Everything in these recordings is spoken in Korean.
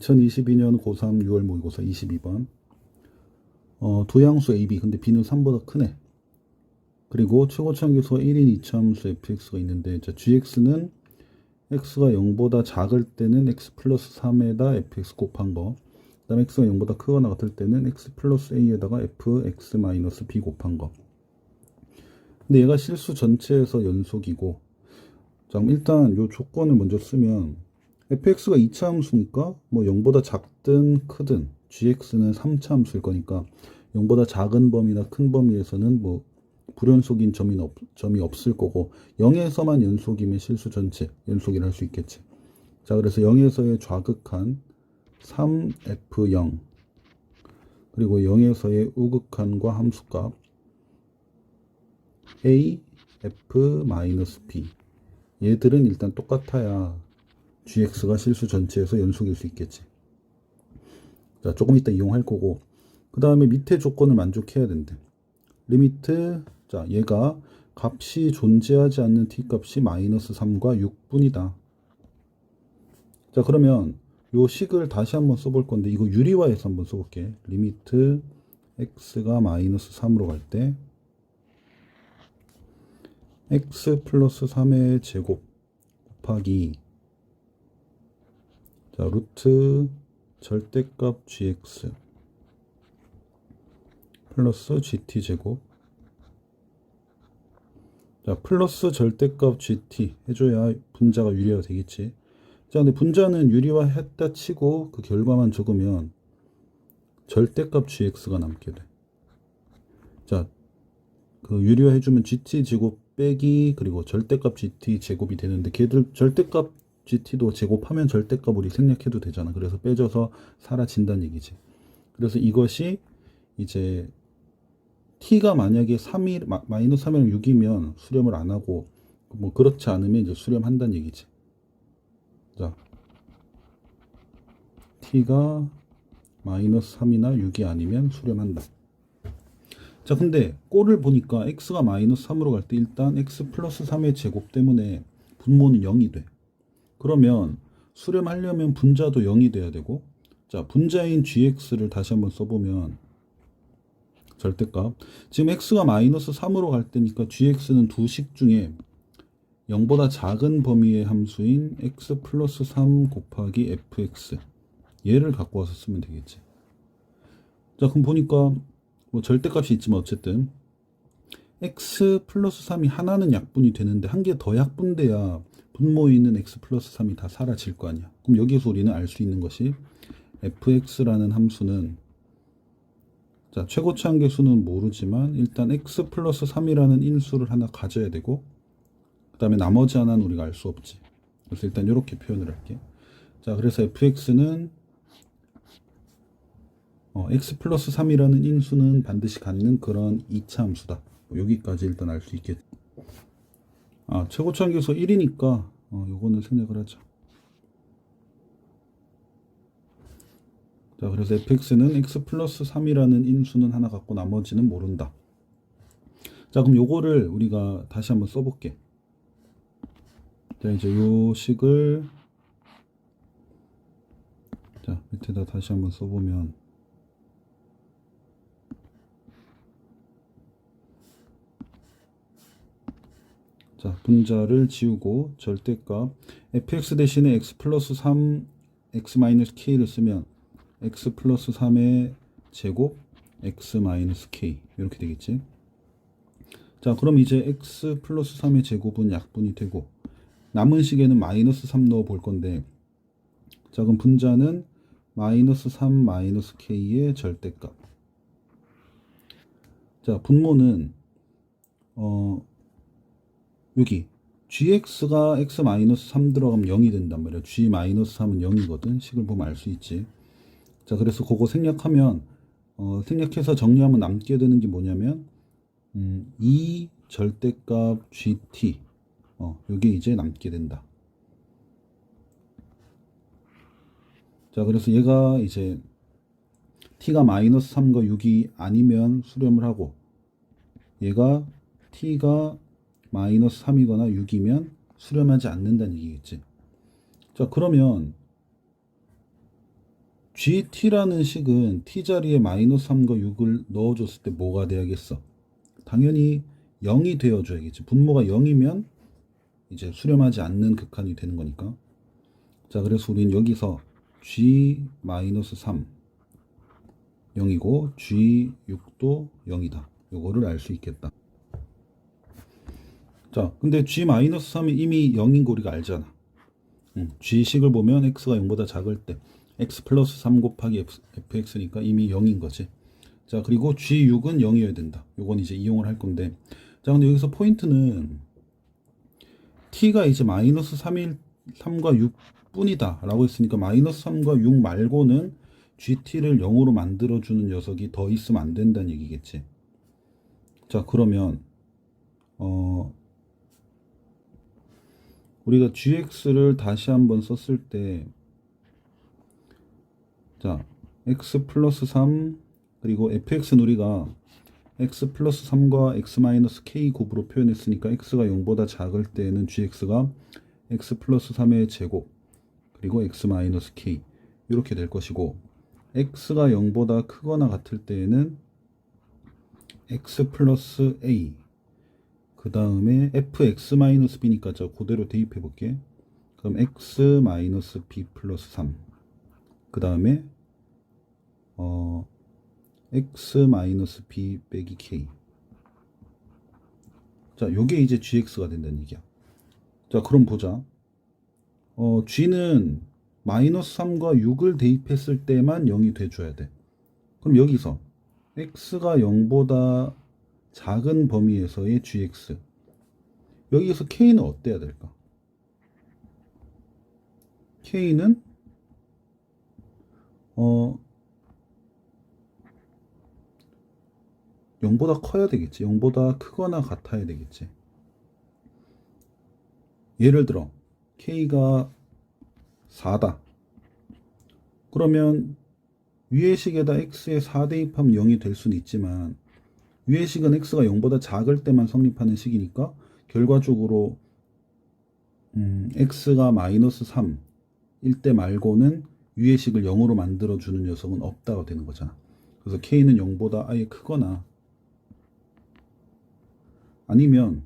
2022년 고3 6월 모의고사 22번. 두 양수 AB, 근데 B는 3보다 크네. 그리고 최고차함계수가 1인 이차함수 fx가 있는데, 자, gx는 x가 0보다 작을 때는 x 플러스 3에다 fx 곱한 거, 그 다음에 x가 0보다 크거나 같을 때는 x 플러스 a에다가 fx 마이너스 b 곱한 거. 근데 얘가 실수 전체에서 연속이고, 자, 그럼 일단 요 조건을 먼저 쓰면 fx가 2차 함수니까 뭐 0보다 작든 크든 gx는 3차 함수일 거니까 0보다 작은 범위나 큰 범위에서는 뭐 불연속인 점이 없을 거고, 0에서만 연속이면 실수 전체 연속이라 할 수 있겠지. 자, 그래서 0에서의 좌극한 3f0, 그리고 0에서의 우극한과 함수값 a, f-b, 얘들은 일단 똑같아야 gx가 실수 전체에서 연속일 수 있겠지. 자, 조금 이따 이용할 거고, 그 다음에 밑에 조건을 만족해야 된대. 리미트, 자, 얘가 값이 존재하지 않는 t 값이 마이너스 3과 6분이다. 자, 그러면 요 식을 다시 한번 써볼 건데, 이거 유리화해서 한번 써볼게. 리미트 x가 마이너스 3으로 갈 때 x 플러스 3의 제곱 곱하기, 자, 루트 절대값 gx 플러스 gt 제곱, 자, 플러스 절대값 gt 해줘야 분자가 유리화 되겠지. 자, 근데 분자는 유리화 했다 치고 그 결과만 적으면 절대값 gx가 남게 돼. 자, 그 유리화 해주면 gt 제곱 빼기 그리고 절대값 gt 제곱이 되는데, 걔들 절대값 gt도 제곱하면 절대값 우리 생략해도 되잖아. 그래서 빼줘서 사라진다는 얘기지. 그래서 이것이 이제 t가 만약에 3이 마이너스 3이랑 6이면 수렴을 안 하고, 뭐 그렇지 않으면 이제 수렴한다는 얘기지. 자, t가 마이너스 3이나 6이 아니면 수렴한다. 자, 근데 꼴을 보니까 x가 마이너스 3으로 갈 때 일단 x 플러스 3의 제곱 때문에 분모는 0이 돼. 그러면 수렴하려면 분자도 0이 돼야 되고, 자, 분자인 gx를 다시 한번 써보면 절대값, 지금 x가 마이너스 3으로 갈 때니까 gx는 두 식 중에 0보다 작은 범위의 함수인 x 플러스 3 곱하기 fx, 얘를 갖고 와서 쓰면 되겠지. 자, 그럼 보니까 뭐 절대값이 있지만 어쨌든 x 플러스 3이 하나는 약분이 되는데 한 개 더 약분돼야 분모에 있는 x 플러스 3이 다 사라질 거 아니야. 그럼 여기서 우리는 알 수 있는 것이 fx라는 함수는, 자, 최고차함계수는 모르지만 일단 x 플러스 3이라는 인수를 하나 가져야 되고, 그 다음에 나머지 하나는 우리가 알 수 없지. 그래서 일단 이렇게 표현을 할게. 자, 그래서 fx는 x 플러스 3이라는 인수는 반드시 갖는 그런 2차 함수다. 여기까지 일단 알 수 있겠지. 아, 최고차함계수 1이니까 요거는 생략을 하자. 자, 그래서 fx는 x 플러스 3이라는 인수는 하나 갖고 나머지는 모른다. 자, 그럼 요거를 우리가 다시 한번 써볼게. 자, 이제 요 식을, 자, 밑에다 다시 한번 써보면, 자, 분자를 지우고 절대값 fx 대신에 x 플러스 3 x 마이너스 k를 쓰면 x 플러스 3의 제곱 x 마이너스 k 이렇게 되겠지. 자, 그럼 이제 x 플러스 3의 제곱은 약분이 되고 남은 식에는 마이너스 3 넣어 볼 건데, 자, 그럼 분자는 마이너스 3 마이너스 k의 절대값. 자, 분모는 여기 gx가 x 마이너스 3 들어가면 0이 된단 말이야. g 마이너스 3은 0이거든. 식을 보면 알 수 있지. 자, 그래서 그거 생략하면 생략해서 정리하면 남게 되는 게 뭐냐면 2 절대값 gt, 요게 이제 남게 된다. 자, 그래서 얘가 이제 t가 마이너스 3과 6이 아니면 수렴을 하고, 얘가 t가 마이너스 3이거나 6이면 수렴하지 않는다는 얘기겠지. 자, 그러면 GT라는 식은 t 자리에 마이너스 3과 6을 넣어줬을 때 뭐가 돼야겠어? 당연히 0이 되어줘야겠지. 분모가 0이면 이제 수렴하지 않는 극한이 되는 거니까. 자, 그래서 우린 여기서 G-3 0이고 G6도 0이다. 요거를 알 수 있겠다. 자, 근데 G-3이 이미 0인 거 우리가 알잖아. G식을 보면 x가 0보다 작을 때 x 플러스 3 곱하기 fx니까 이미 0인 거지. 자, 그리고 G6은 0이어야 된다. 요건 이제 이용을 할 건데. 자, 근데 여기서 포인트는 t가 이제 마이너스 3과 6 뿐이다 라고 했으니까 마이너스 3과 6 말고는 GT를 0으로 만들어주는 녀석이 더 있으면 안 된다는 얘기겠지. 자, 그러면 우리가 gx를 다시 한번 썼을 때, 자, x 플러스 3 그리고 fx는 우리가 x 플러스 3과 x 마이너스 k 곱으로 표현했으니까 x가 0보다 작을 때는 gx가 x 플러스 3의 제곱 그리고 x 마이너스 k 이렇게 될 것이고, x가 0보다 크거나 같을 때에는 x 플러스 a 그 다음에 fx 마이너스 b니까 저 그대로 대입해 볼게. 그럼 x 마이너스 b 플러스 3 그 다음에 x 마이너스 b 빼기 k. 자, 요게 이제 gx가 된다는 얘기야. 자, 그럼 보자. g는 마이너스 3과 6을 대입했을 때만 0이 돼줘야 돼. 그럼 여기서 x가 0보다 작은 범위에서의 gx, 여기서 k는 어때야 될까? k는 0보다 커야 되겠지. 0보다 크거나 같아야 되겠지. 예를 들어 k가 4다. 그러면 위의 식에다 x에 4 대입하면 0이 될 수는 있지만 위의 식은 x가 0보다 작을 때만 성립하는 식이니까 결과적으로 x가 마이너스 3일 때 말고는 위의 식을 0으로 만들어주는 녀석은 없다가 되는 거잖아. 그래서 k는 0보다 아예 크거나 아니면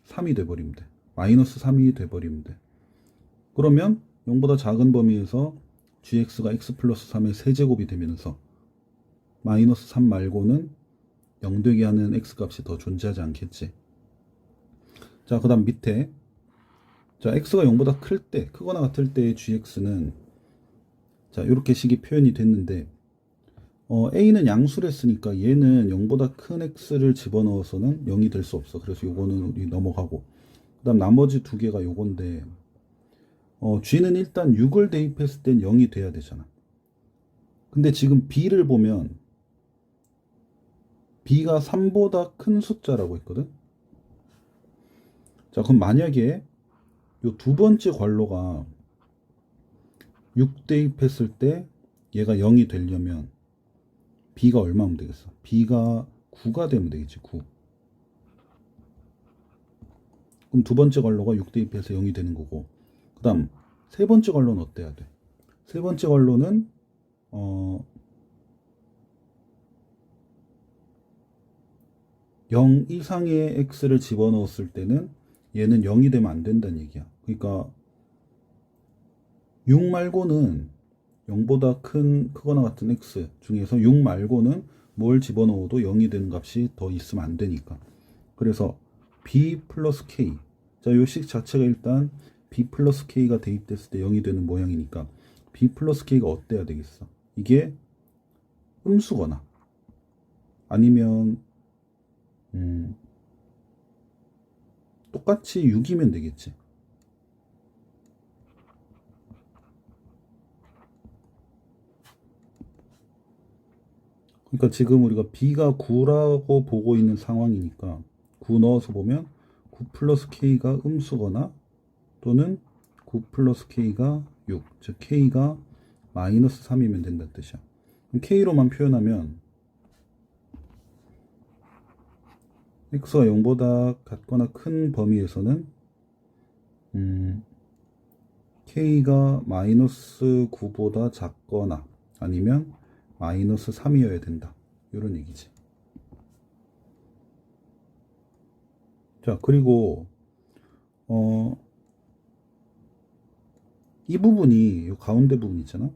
3이 돼버리면 돼. 마이너스 3이 돼버리면 돼. 그러면 0보다 작은 범위에서 gx가 x 플러스 3의 세제곱이 되면서 마이너스 3 말고는 0 되게 하는 x값이 더 존재하지 않겠지. 자, 그 다음 밑에, 자, x가 0보다 클 때, 크거나 같을 때의 gx는, 자, 이렇게 식이 표현이 됐는데, a는 양수를 했으니까 얘는 0보다 큰 x를 집어넣어서는 0이 될 수 없어. 그래서 요거는 우리 넘어가고, 그 다음 나머지 두 개가 요건데, g는 일단 6을 대입했을 땐 0이 돼야 되잖아. 근데 지금 b를 보면 b가 3보다 큰 숫자라고 했거든. 자, 그럼 만약에 요 두 번째 괄호가 6 대입했을 때 얘가 0이 되려면 b가 얼마면 되겠어? b가 9가 되면 되겠지. 9. 그럼 두 번째 괄호가 6 대입해서 0이 되는 거고, 그 다음 세 번째 괄호는 어때야 돼? 세 번째 괄호는 0 이상의 x를 집어넣었을 때는 얘는 0이 되면 안 된다는 얘기야. 그러니까 6 말고는 0보다 크거나 같은 x 중에서 6 말고는 뭘 집어넣어도 0이 되는 값이 더 있으면 안 되니까. 그래서 b 플러스 k, 자, 요 식 자체가 일단 b 플러스 k가 대입됐을 때 0이 되는 모양이니까 b 플러스 k가 어때야 되겠어? 이게 음수거나 아니면 똑같이 6이면 되겠지. 그러니까 지금 우리가 b가 9라고 보고 있는 상황이니까 9 넣어서 보면 9 플러스 k가 음수거나 또는 9 플러스 k가 6, 즉 k가 마이너스 3이면 된다는 뜻이야. 그럼 k로만 표현하면 x가 0보다 같거나 큰 범위에서는 k가 마이너스 9보다 작거나 아니면 마이너스 3이어야 된다. 이런 얘기지. 자, 그리고 이 부분이 이 가운데 부분 있잖아.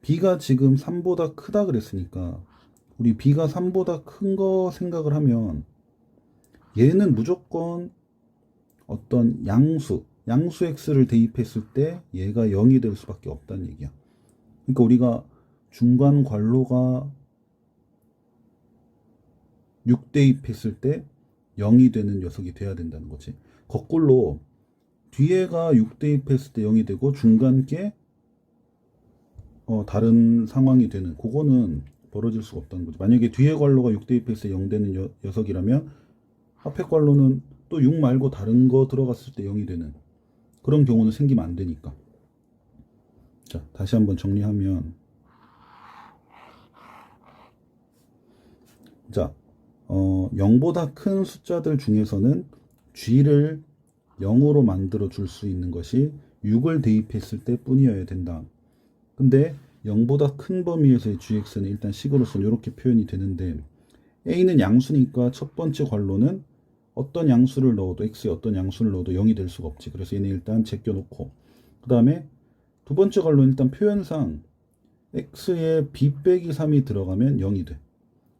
b가 지금 3보다 크다 그랬으니까 우리 b가 3보다 큰 거 생각을 하면 얘는 무조건 어떤 양수 x를 대입했을 때 얘가 0이 될 수밖에 없다는 얘기야. 그러니까 우리가 중간 괄호가 6 대입했을 때 0이 되는 녀석이 돼야 된다는 거지. 거꾸로 뒤에가 6 대입했을 때 0이 되고 중간 게 다른 상황이 되는, 그거는 벌어질 수가 없다는 거지. 만약에 뒤에 괄호가 6 대입했을 때 0 되는 녀석이라면 앞에 괄호는 또 6 말고 다른 거 들어갔을 때 0이 되는 그런 경우는 생기면 안 되니까. 자, 다시 한번 정리하면, 자, 0보다 큰 숫자들 중에서는 g를 0으로 만들어 줄 수 있는 것이 6을 대입했을 때 뿐이어야 된다. 근데 0보다 큰 범위에서의 gx는 일단 식으로서는 이렇게 표현이 되는데, a는 양수니까 첫 번째 괄호는 어떤 양수를 넣어도, x에 어떤 양수를 넣어도 0이 될 수가 없지. 그래서 얘는 일단 제껴놓고, 그 다음에 두 번째 괄호는 일단 표현상 x에 b 빼기 3이 들어가면 0이 돼.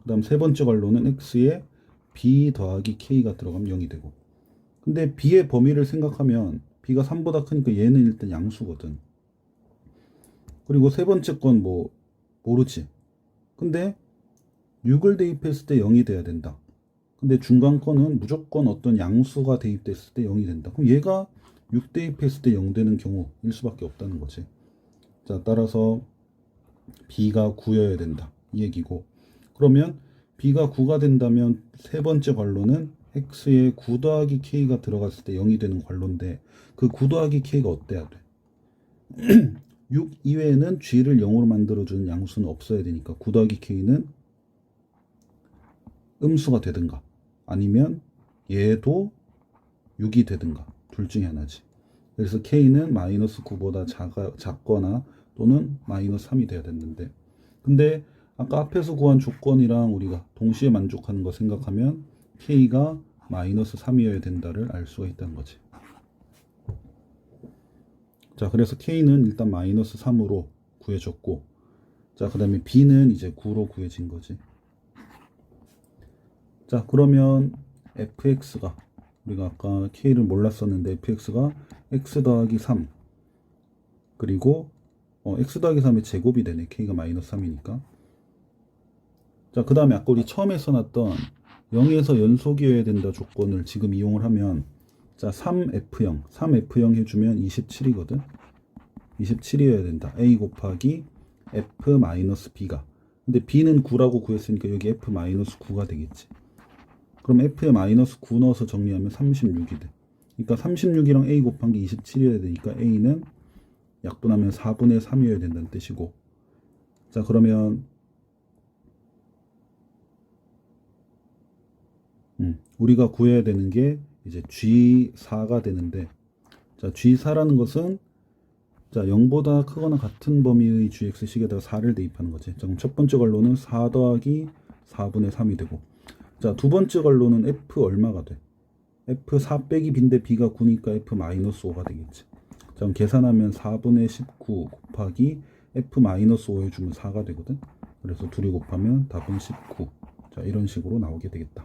그 다음 세 번째 괄호는 x에 b 더하기 k가 들어가면 0이 되고. 근데 b의 범위를 생각하면 b가 3보다 크니까 얘는 일단 양수거든. 그리고 세 번째 건 뭐 모르지. 근데 6을 대입했을 때 0이 돼야 된다. 근데 중간 거는 무조건 어떤 양수가 대입됐을 때 0이 된다. 그럼 얘가 6 대입했을 때 0 되는 경우일 수밖에 없다는 거지. 자, 따라서 b가 9여야 된다. 이 얘기고. 그러면 b가 9가 된다면 세 번째 괄호는 x에 9 더하기 k가 들어갔을 때 0이 되는 괄호인데, 그 9 더하기 k가 어때야 돼? 6 이외에는 g를 0으로 만들어주는 양수는 없어야 되니까 9 더하기 k는 음수가 되든가 아니면 얘도 6이 되든가 둘 중에 하나지. 그래서 k는 마이너스 9보다 작거나 또는 마이너스 3이 돼야 됐는데, 근데 아까 앞에서 구한 조건이랑 우리가 동시에 만족하는 거 생각하면 k가 마이너스 3이어야 된다를 알 수가 있다는 거지. 자, 그래서 k는 일단 마이너스 3으로 구해졌고, 자, 그 다음에 b는 이제 9로 구해진 거지. 자, 그러면 fx가, 우리가 아까 k를 몰랐었는데 fx가 x 더하기 3 그리고 x 더하기 3의 제곱이 되네. k가 마이너스 3이니까. 자, 그 다음에 아까 우리 처음에 써놨던 0에서 연속이어야 된다 조건을 지금 이용을 하면, 자, 3f0 해주면 27이거든. 27이어야 된다. a 곱하기 f-b가. 근데 b는 9라고 구했으니까 여기 f-9가 되겠지. 그럼 f에 마이너스 9 넣어서 정리하면 36이 돼. 그러니까 36이랑 a 곱한 게 27이어야 되니까 a는 약분하면 4분의 3이어야 된다는 뜻이고. 자, 그러면 우리가 구해야 되는 게 이제 G4가 되는데, 자, G4라는 것은, 자, 0보다 크거나 같은 범위의 GX식에다가 4를 대입하는 거지. 자, 그럼 첫 번째 괄호는 4 더하기 4분의 3이 되고, 자, 두 번째 괄호는 F 얼마가 돼? F 4 빼기 B인데 B가 9니까 F 마이너스 5가 되겠지. 자, 그럼 계산하면 4분의 19 곱하기 F 마이너스 5 해주면 4가 되거든. 그래서 둘이 곱하면 답은 19. 자, 이런 식으로 나오게 되겠다.